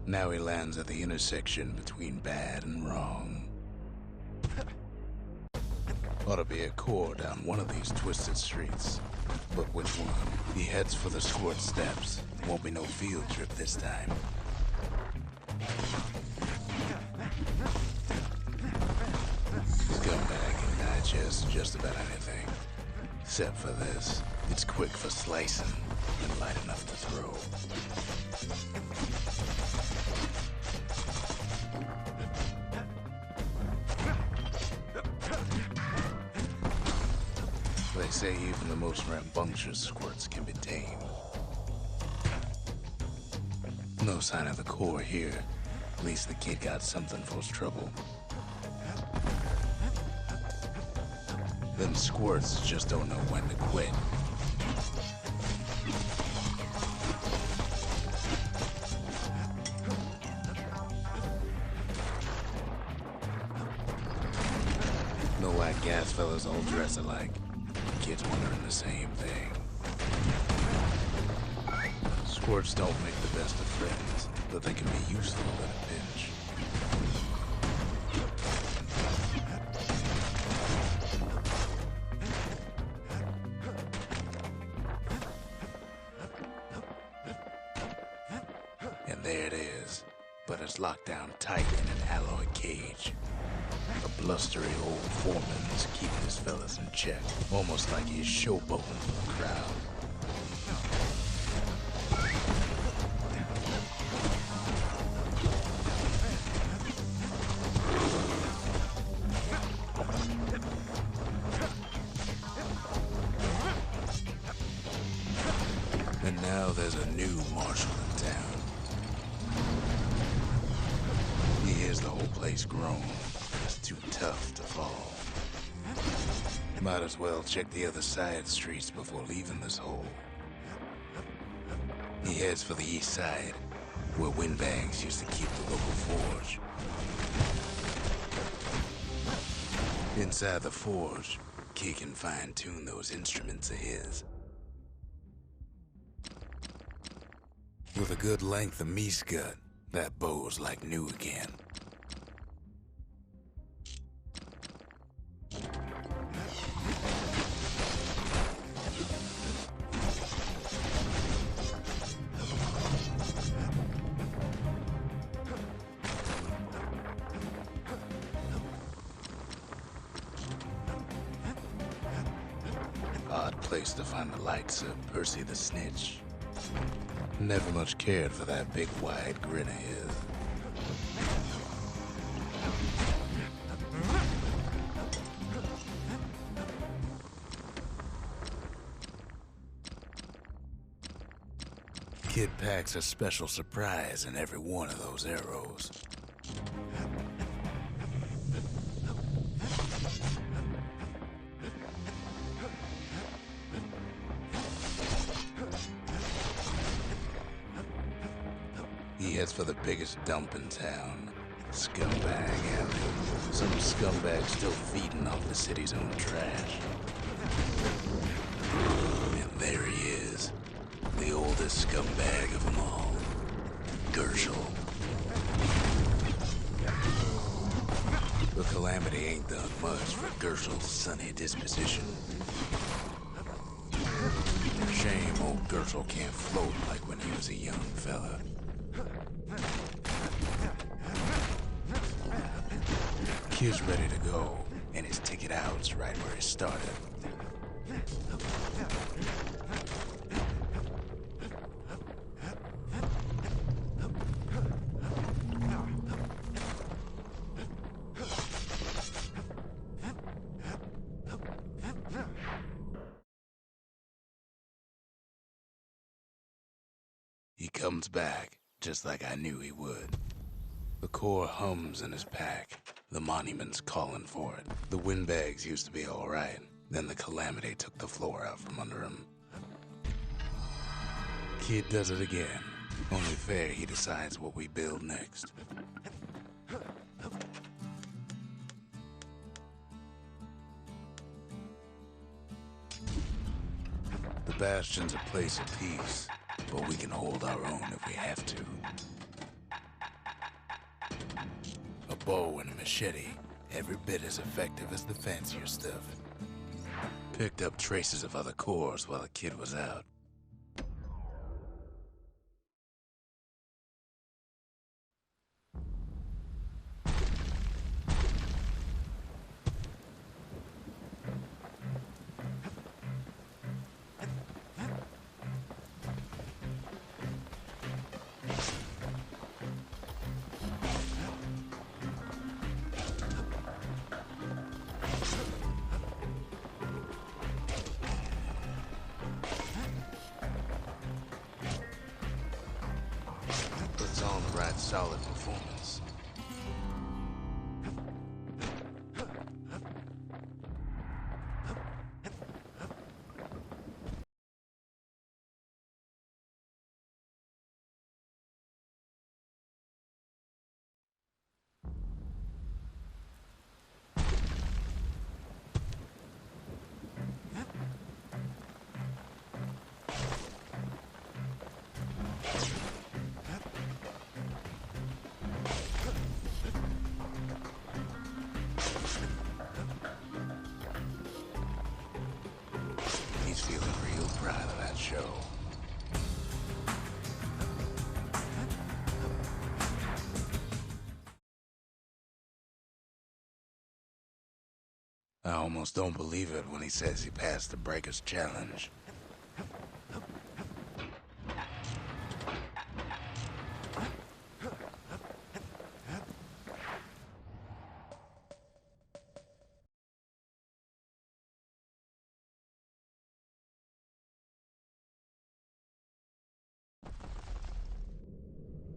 Now he lands at the intersection between bad and wrong. Ought to be a core down one of these twisted streets. But which one? He heads for the squirt steps. Won't be no field trip this time. Scumbag can digest just about anything. Except for this. It's quick for slicing and light enough to throw. They say even the most rambunctious squirts can be tamed. No sign of the core here. At least the kid got something for his trouble. Them squirts just don't know when to quit. No white gas fellas all dress alike. Kids wondering the same thing. Squirts don't make the best of friends, but they can be useful in a pinch. And there it is, but it's locked down tight in an alloy cage. A blustery old foreman is keeping his fellas in check, almost like he's showboating for the crowd. And now there's a new marshal in town. He hears the whole place groan. It's too tough to fall. Might as well check the other side streets before leaving this hole. He heads for the east side, where windbags used to keep the local forge. Inside the forge, Key can fine-tune those instruments of his. With a good length of meat gut, that bow's like new again. Odd place to find the likes of Percy the Snitch. Never much cared for that big wide grin of his. Kid packs a special surprise in every one of those arrows. He heads for the biggest dump in town. Scumbag Alley. Some scumbag still feeding off the city's own trash. And there he is. The oldest scumbag of them all. Gershel. The calamity ain't done much for Gershel's sunny disposition. Shame old Gershel can't float like when he was a young fella. Kid's ready to go, and his ticket out's right where he started. He comes back, just like I knew he would. The core hums in his pack. The monument's calling for it. The windbags used to be all right. Then the calamity took the floor out from under him. Kid does it again. Only fair he decides what we build next. The Bastion's a place of peace, but we can hold our own if we have to. bow and a machete, every bit as effective as the fancier stuff. Picked up traces of other cores while the kid was out. Puts on the right solid performance. He's feeling real proud of that show. I almost don't believe it when he says he passed the Breaker's challenge.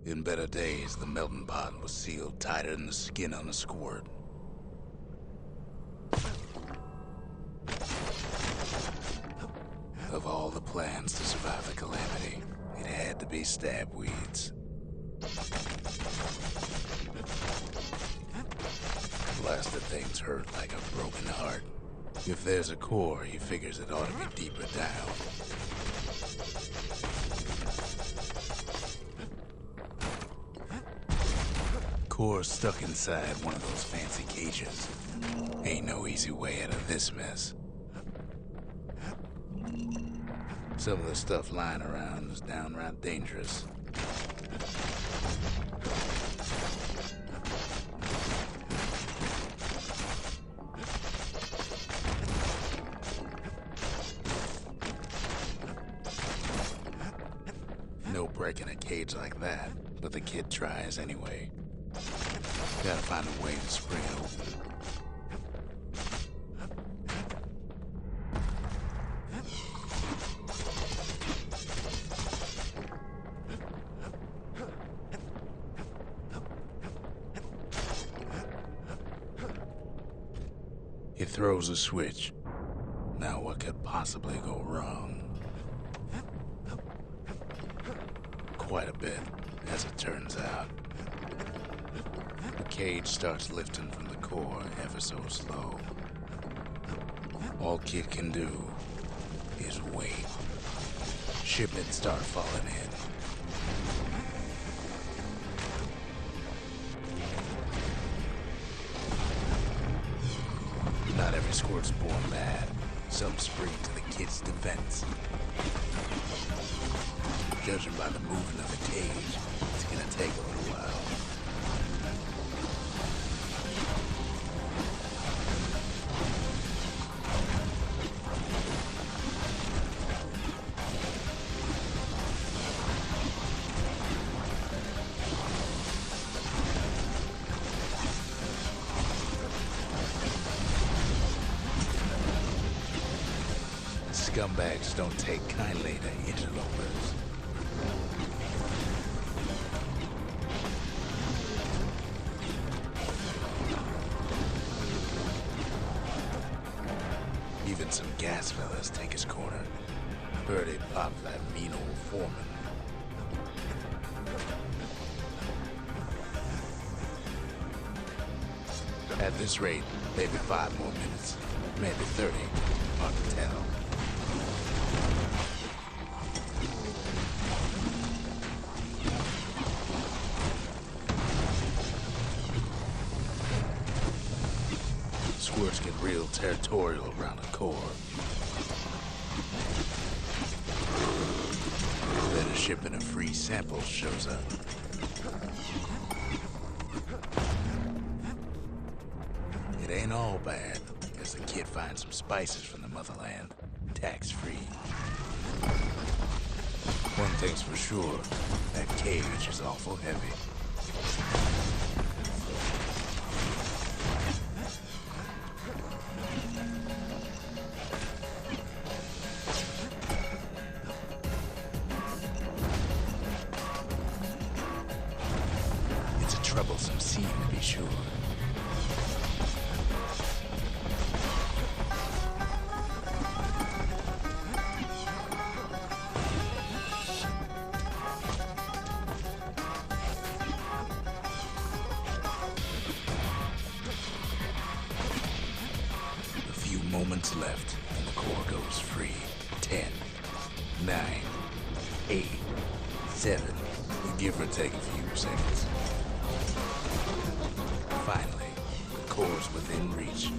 In better days, the melting pot was sealed tighter than the skin on a squirt. Of all the plans to survive the calamity, it had to be stab weeds. Blasted things hurt like a broken heart. If there's a core, he figures it ought to be deeper down. Core's stuck inside one of those fancy cages. Ain't no easy way out of this mess. Some of the stuff lying around is downright dangerous. No breaking a cage like that, but the kid tries anyway. Gotta find a way to spring it open. He throws a switch. Now what could possibly go wrong? Quite a bit, as it turns out. The cage starts lifting from the core ever so slow. All Kid can do is wait. Shipments start falling in. Not every squirt's born bad. Some spring to the kid's defense. Judging by the movement of the cage, it's gonna take a little while. Scumbags don't take kindly to interlopers. Even some gas fellas take his corner. Heard he popped that mean old foreman. At this rate, maybe 5 more minutes, maybe 30, hard to tell. squirts get real territorial around a core. Then a shipment of free samples shows up. It ain't all bad, as the kid finds some spices from the motherland, tax-free. One thing's for sure, that cage is awful heavy. It's a troublesome scene, to be sure. Moments left, and the core goes free. 10, 9, 8, 7, give or take a few seconds. Finally, the core's within reach.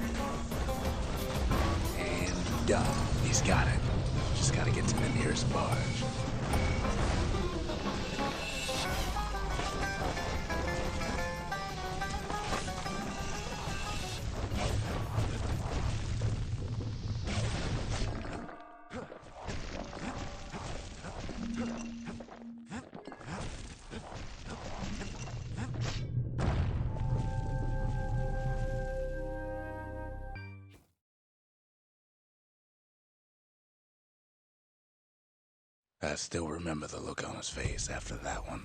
And done. He's got it. Just gotta get to the nearest barge. I still remember the look on his face after that one.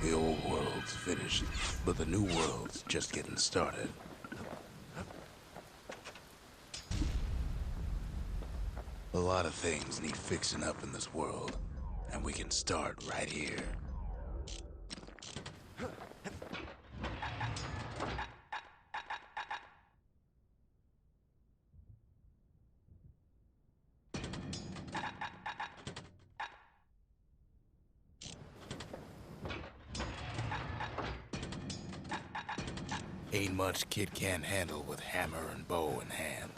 The old world's finished, but the new world's just getting started. A lot of things need fixing up in this world, and we can start right here. Ain't much kid can't handle with hammer and bow in hand.